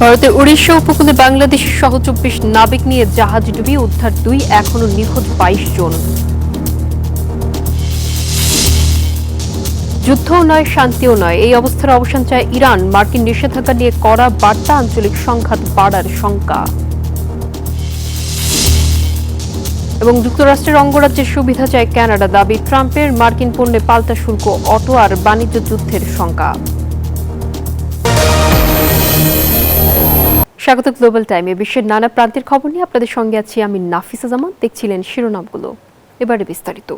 ভারতের উড়িষ্যা উপকূলে বাংলাদেশের সহ ২৪ নাবিক নিয়ে জাহাজ ডুবিয়ে উদ্ধার ২, এখনো নিখোঁজ ২২ জন। যুদ্ধও নয়, শান্তিও নয়, এই অবস্থার অবসান চায় ইরান। মার্কিন নিষেধাজ্ঞা নিয়ে কড়া বার্তা, আঞ্চলিক সংঘাত বাড়ার শঙ্কা। এবং যুক্তরাষ্ট্রের অঙ্গরাজ্যের সুবিধা চায় কানাডা, দাবি ট্রাম্পের। মার্কিন পণ্যে পাল্টা শুল্ক, অটো আর বাণিজ্য যুদ্ধের শঙ্কা। স্বাগত গ্লোবাল টাইমে। বিশ্বের নানা প্রান্তের খবর নিয়ে আপনাদের সঙ্গে আছি আমি নাফিসা জামান। দেখছিলেন শিরোনামগুলো, এবারে বিস্তারিত।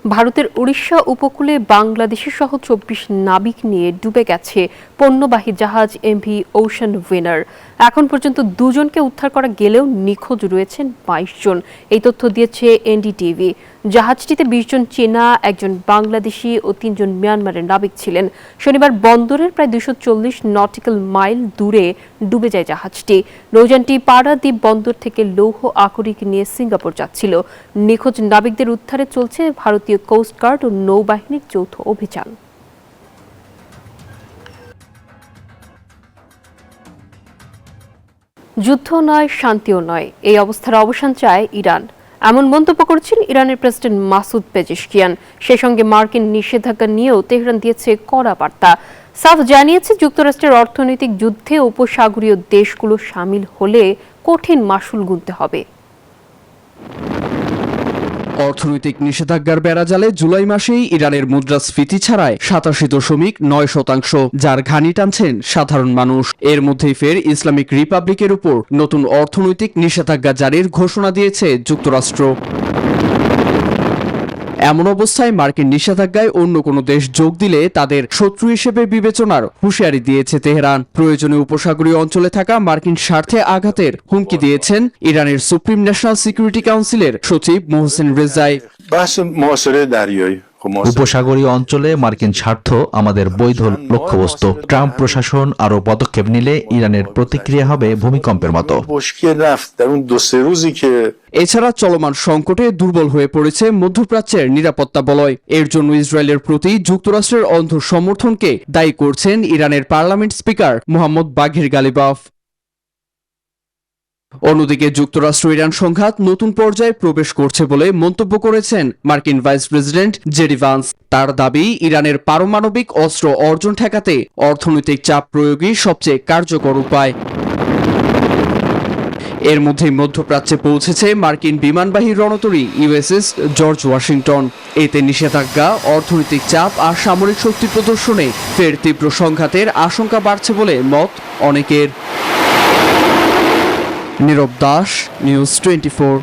ভারতের উড়িষ্যা উপকূলে বাংলাদেশের সহ ২৪ নাবিক নিয়ে ডুবে গেছে পণ্যবাহী জাহাজ এমভি ওশান উইনার। এখন পর্যন্ত ২ জনকে উদ্ধার করা গেলেও নিখোঁজ রয়েছেন ২২ জন, এই তথ্য দিয়েছে এনডিটিভি। জাহাজটিতে ২০ জন চীনা, ১ জন বাংলাদেশি ও ৩ জন মিয়ানমারের নাবিক ছিলেন। শনিবার বন্দরের প্রায় ২৪০ নটিক্যাল মাইল দূরে ডুবে যায় জাহাজটি। নৌযানটি পারাদ্বীপ বন্দর থেকে লৌহ আকরিক নিয়ে সিঙ্গাপুর যাচ্ছিল। নিখোঁজ নাবিকদের উদ্ধারে চলছে ভারতীয় কোস্টগার্ড ও নৌবাহিনীর যৌথ অভিযান। যুদ্ধ নয়, শান্তিও নয়, এই অবস্থার অবসান চায় ইরান। এমন মন্তব্য করেছেন ইরানের প্রেসিডেন্ট মাসুদ পেজেশকিয়ান। সেই সঙ্গে মার্কিন নিষেধাজ্ঞা নিয়েও তেহরান দিয়েছে কড়া বার্তা। সাফ জানিয়েছে, যুক্তরাষ্ট্রের অর্থনৈতিক যুদ্ধে উপসাগরীয় দেশগুলো সামিল হলে কঠিন মাশুল গুনতে হবে। অর্থনৈতিক নিষেধাজ্ঞার বেড়াজালে জুলাই মাসেই ইরানের মুদ্রাস্ফীতি ছাড়ায় ৮৭.৯%, যার ঘানি টানছেন সাধারণ মানুষ। এর মধ্যেই ফের ইসলামিক রিপাবলিকের উপর নতুন অর্থনৈতিক নিষেধাজ্ঞা জারির ঘোষণা দিয়েছে যুক্তরাষ্ট্র। এমন অবস্থায় মার্কিন নিষেধাজ্ঞায় অন্য কোনো দেশ যোগ দিলে তাদের শত্রু হিসেবে বিবেচনার হুঁশিয়ারি দিয়েছে তেহরান। প্রয়োজনে উপসাগরীয় অঞ্চলে থাকা মার্কিন স্বার্থে আঘাতের হুমকি দিয়েছেন ইরানের সুপ্রিম ন্যাশনাল সিকিউরিটি কাউন্সিলের সচিব মোহসেন রেজাই। উপসাগরীয় অঞ্চলে মার্কিন স্বার্থ আমাদের বৈধ লক্ষ্যবস্তু। ট্রাম্প প্রশাসন আরও পদক্ষেপ নিলে ইরানের প্রতিক্রিয়া হবে ভূমিকম্পের মতো। এছাড়া চলমান সংকটে দুর্বল হয়ে পড়েছে মধ্যপ্রাচ্যের নিরাপত্তা বলয়। এর জন্য ইসরায়েলের প্রতি যুক্তরাষ্ট্রের অন্ধ সমর্থনকে দায়ী করছেন ইরানের পার্লামেন্ট স্পিকার মোহাম্মদ বাঘির গালিবাফ। অন্যদিকে যুক্তরাষ্ট্র ইরান সংঘাত নতুন পর্যায়ে প্রবেশ করছে বলে মন্তব্য করেছেন মার্কিন ভাইস প্রেসিডেন্ট জেডি ভান্স। তার দাবি, ইরানের পারমাণবিক অস্ত্র অর্জন ঠেকাতে অর্থনৈতিক চাপ প্রয়োগই সবচেয়ে কার্যকর উপায়। এর মধ্যেই মধ্যপ্রাচ্যে পৌঁছেছে মার্কিন বিমানবাহী রণতরী ইউএসএস জর্জ ওয়াশিংটন। এতে নিষেধাজ্ঞা, অর্থনৈতিক চাপ আর সামরিক শক্তি প্রদর্শনে ফের তীব্র সংঘাতের আশঙ্কা বাড়ছে বলে মত অনেকের। নীরব দাস, নিউজ 24।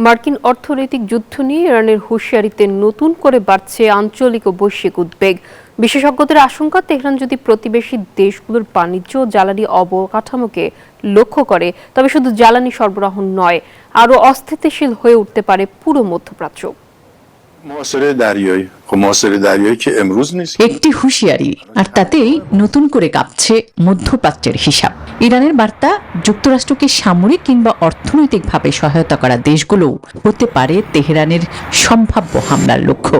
মার্কিন অর্থনৈতিক যুদ্ধ নিয়ে ইরানের হুঁশিয়ারিতে নতুন করে বাড়ছে আঞ্চলিক ও বৈশ্বিক উদ্বেগ। বিশেষজ্ঞদের আশঙ্কা, তেহরান যদি প্রতিবেশী দেশগুলোর বাণিজ্য ও জ্বালানি অবকাঠামোকে লক্ষ্য করে, তবে শুধু জ্বালানি সরবরাহ নয়, আরও অস্থিতিশীল হয়ে উঠতে পারে পুরো মধ্যপ্রাচ্য। একটি হুঁশিয়ারি, আর তাতেই নতুন করে কাঁপছে মধ্যপ্রাচ্যের হিসাব। ইরানের বার্তা, যুক্তরাষ্ট্রকে সামরিক কিংবা অর্থনৈতিকভাবে সহায়তা করা দেশগুলো হতে পারে তেহরানের সম্ভাব্য হামলার লক্ষ্য।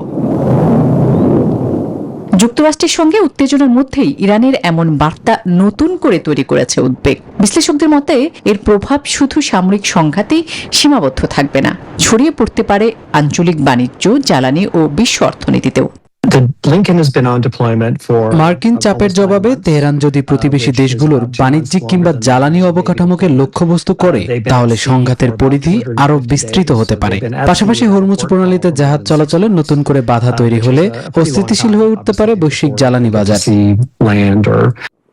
যুক্তরাষ্ট্রের সঙ্গে উত্তেজনার মধ্যেই ইরানের এমন বার্তা নতুন করে তৈরি করেছে উদ্বেগ। বিশ্লেষকদের মতে এর প্রভাব শুধু সামরিক সংঘাতেই সীমাবদ্ধ থাকবে না, ছড়িয়ে পড়তে পারে আঞ্চলিক বাণিজ্য, জ্বালানি ও বিশ্ব অর্থনীতিতেও। মার্কিন চাপের জবাবে তেহরান যদি প্রতিবেশী দেশগুলোর বাণিজ্যিক কিংবা জ্বালানি অবকাঠামোকে লক্ষ্যবস্তু করে, তাহলে সংঘাতের পরিধি আরো বিস্তৃত হতে পারে। পাশাপাশি হরমুজ প্রণালীতে জাহাজ চলাচলে নতুন করে বাধা তৈরি হলে অস্থিতিশীল হয়ে উঠতে পারে বৈশ্বিক জ্বালানি বাজার।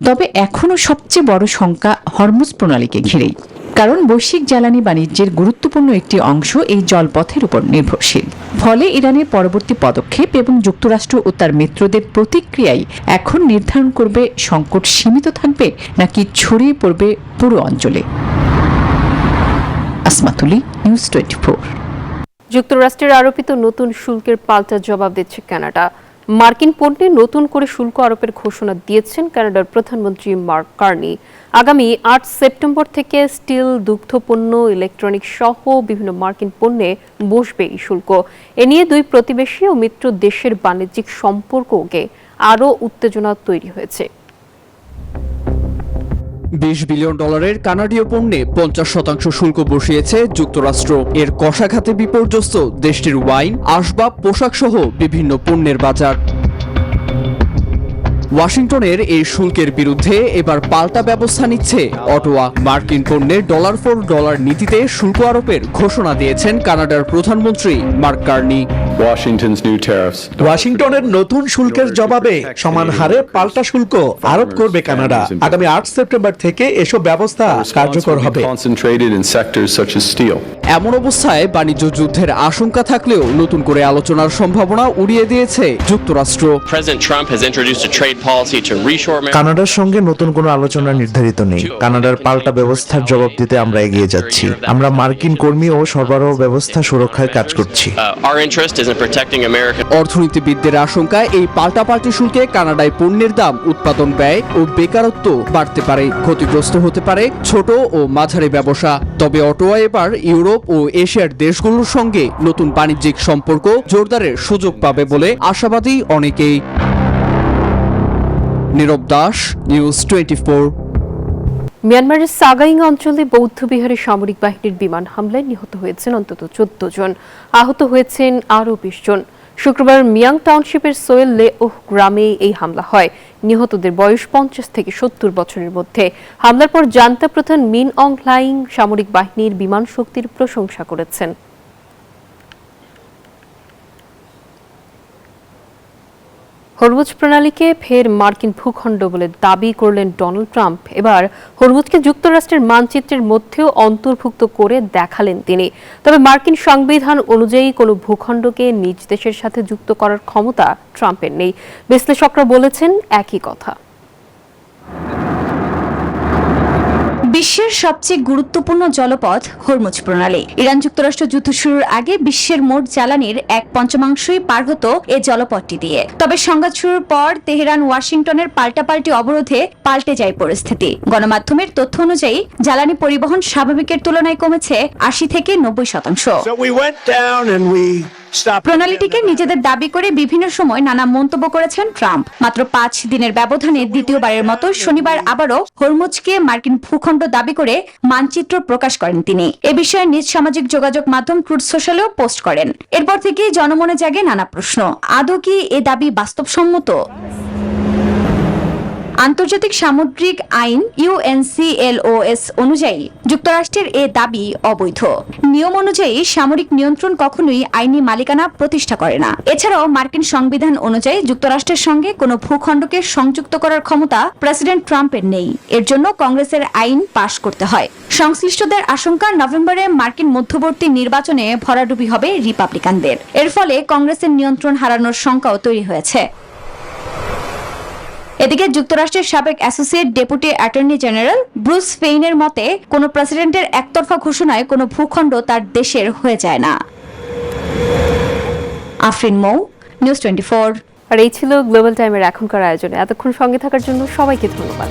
তবে এখনো সবচেয়ে বড় শঙ্কা হরমুজ প্রণালীকে ঘিরেই, কারণ বৈশ্বিক জ্বালানি বাণিজ্যের গুরুত্বপূর্ণ একটি অংশ এই জলপথের উপর নির্ভরশীল। ফলে ইরানের পরবর্তী পদক্ষেপ এবং যুক্তরাষ্ট্র ও তার মিত্রদের প্রতিক্রিয়াই এখন নির্ধারণ করবে সংকট সীমিত থাকবে নাকি ছড়িয়ে পড়বে পুরো অঞ্চলে। আসমাতুলি, নিউজ 24। যুক্তরাষ্ট্রের আরোপিত নতুন শুল্কের পাল্টা জবাব দিচ্ছে কানাডা। মার্কিন পণ্যে নতুন করে শুল্ক আরোপের ঘোষণা দিয়েছেন কানাডার প্রধানমন্ত্রী মার্ক কার্নি। আগামী ৮ সেপ্টেম্বর থেকে স্টিল, দুগ্ধপণ্য, ইলেকট্রনিক্স সহ বিভিন্ন মার্কিন পণ্যে বসবে এই শুল্ক। এ নিয়ে দুই প্রতিবেশী ও মিত্র দেশের বাণিজ্যিক সম্পর্ককে আরও উত্তেজনা তৈরি হয়েছে। $20 বিলিয়ন কানাডীয় পণ্যে 50% শুল্ক বসিয়েছে যুক্তরাষ্ট্র। এর কষাঘাতে বিপর্যস্ত দেশটির ওয়াইন, আসবাব, পোশাক সহ বিভিন্ন পণ্যের বাজার। ওয়াশিংটনের এই শুল্কের বিরুদ্ধে এবার পাল্টা ব্যবস্থা নিচ্ছে অটোয়া। মার্কিন পণ্যের ডলার ফর ডলার নীতিতে শুল্ক আরোপের ঘোষণা দিয়েছেন কানাডার প্রধানমন্ত্রী মার্ক কার্নি। ওয়াশিংটনের নতুন শুল্কের জবাবে সমান হারে পাল্টা শুল্ক আরোপ করবে কানাডা। আগামী 8 সেপ্টেম্বর থেকে এসব ব্যবস্থা কার্যকর হবে। এমন অবস্থায় বাণিজ্য যুদ্ধের আশঙ্কা থাকলেও নতুন করে আলোচনার সম্ভাবনা উড়িয়ে দিয়েছে যুক্তরাষ্ট্র। কানাডার সঙ্গে নতুন কোনো আলোচনা নির্ধারিত নেই। কানাডার পাল্টা ব্যবস্থার জবাব দিতে আমরা এগিয়ে যাচ্ছি। আমরা মার্কিন কর্মী ও সরবরাহ ব্যবস্থা সুরক্ষায় কাজ করছি। অর্থনীতিবিদদের আশঙ্কা, এই পাল্টাপাল্টি শুল্কে কানাডায় পণ্যের দাম, উৎপাদন ব্যয় ও বেকারত্ব বাড়তে পারে। ক্ষতিগ্রস্ত হতে পারে ছোট ও মাঝারি ব্যবসা। তবে অটোয়া এবার ইউরোপ ও এশিয়ার দেশগুলোর সঙ্গে নতুন বাণিজ্যিক সম্পর্ক জোরদারের সুযোগ পাবে বলে আশাবাদী অনেকেই। নীরব দাস, নিউজ 24। মিয়ানমারের সাগাইং অঞ্চলে বৌদ্ধ বিহারের সামরিক বাহিনীর বিমান হামলায় নিহত হয়েছেন অন্তত 14 জন, আহত হয়েছেন আরও 20 জন। শুক্রবার মিয়াং টাউনশিপের সোয়েল লেওহ গ্রামে এই হামলা হয়। নিহতদের বয়স 50 থেকে 70 বছরের মধ্যে। হামলার পর জান্তা প্রধান মিন অং হ্লাইং সামরিক বাহিনীর বিমান শক্তির প্রশংসা করেছেন। হরমুজ প্রণালীকে ফের মার্কিন ভূখণ্ড বলে দাবি করলেন ডোনাল্ড ট্রাম্প। এবার হরমুজকে যুক্তরাষ্ট্রের মানচিত্রের মধ্যেও অন্তর্ভুক্ত করে দেখালেন তিনি। তবে মার্কিন সংবিধান অনুযায়ী কোনো ভূখণ্ডকে নিজ দেশের সাথে যুক্ত করার ক্ষমতা ট্রাম্পের নেই। বিশ্লেষকরা বলেছেন একই কথা। বিশ্বের সবচেয়ে গুরুত্বপূর্ণ জলপথ হরমুজ প্রণালী। ইরান যুক্তরাষ্ট্র যুদ্ধ শুরুর আগে বিশ্বের মোট জ্বালানির 1/5 পার হতো এ জলপথটি দিয়ে। তবে সংঘাত শুরুর পর তেহরান ওয়াশিংটনের পাল্টাপাল্টি অবরোধে পাল্টে যায় পরিস্থিতি। গণমাধ্যমের তথ্য অনুযায়ী জ্বালানি পরিবহন স্বাভাবিকের তুলনায় কমেছে 80 থেকে 90%। প্রণালীটিকে নিজেদের দাবি করে বিভিন্ন সময় নানা মন্তব্য করেছেন ট্রাম্প। মাত্র 5 দিনের ব্যবধানে দ্বিতীয়বারের মতো শনিবার আবারও হরমুজকে মার্কিন ভূখণ্ড দাবি করে মানচিত্র প্রকাশ করেন তিনি। এ বিষয়ে নিজ সামাজিক যোগাযোগ মাধ্যম ট্রুথ সোশ্যালেও পোস্ট করেন। এরপর থেকেই জনমনে জাগে নানা প্রশ্ন। আদৌ কি এ দাবি বাস্তবসম্মত? আন্তর্জাতিক সামুদ্রিক আইন UNCLOS অনুযায়ী যুক্তরাষ্ট্রের এ দাবি অবৈধ। নিয়ম অনুযায়ী সামরিক নিয়ন্ত্রণ কখনোই আইনি মালিকানা প্রতিষ্ঠা করে না। এছাড়াও মার্কিন সংবিধান অনুযায়ী যুক্তরাষ্ট্রের সঙ্গে কোনো ভূখণ্ডকে সংযুক্ত করার ক্ষমতা প্রেসিডেন্ট ট্রাম্পের নেই। এর জন্য কংগ্রেসের আইন পাশ করতে হয়। সংশ্লিষ্টদের আশঙ্কা, নভেম্বরে মার্কিন মধ্যবর্তী নির্বাচনে ভরাডুবি হবে রিপাবলিকানদের। এর ফলে কংগ্রেসের নিয়ন্ত্রণ হারানোর শঙ্কাও তৈরি হয়েছে। এদিকে যুক্তরাষ্ট্রের সাবেক associate deputy attorney general Bruce ফেইনের মতে, কোনো প্রেসিডেন্টের একতরফা ঘোষণায় কোনো ভূখণ্ড তার দেশের হয়ে যায় না। আফরিন মৌ, নিউজ 24। আর এই ছিল গ্লোবাল টাইমের এখনকার আয়োজনে। এতক্ষণ সঙ্গে থাকার জন্য সবাইকে ধন্যবাদ।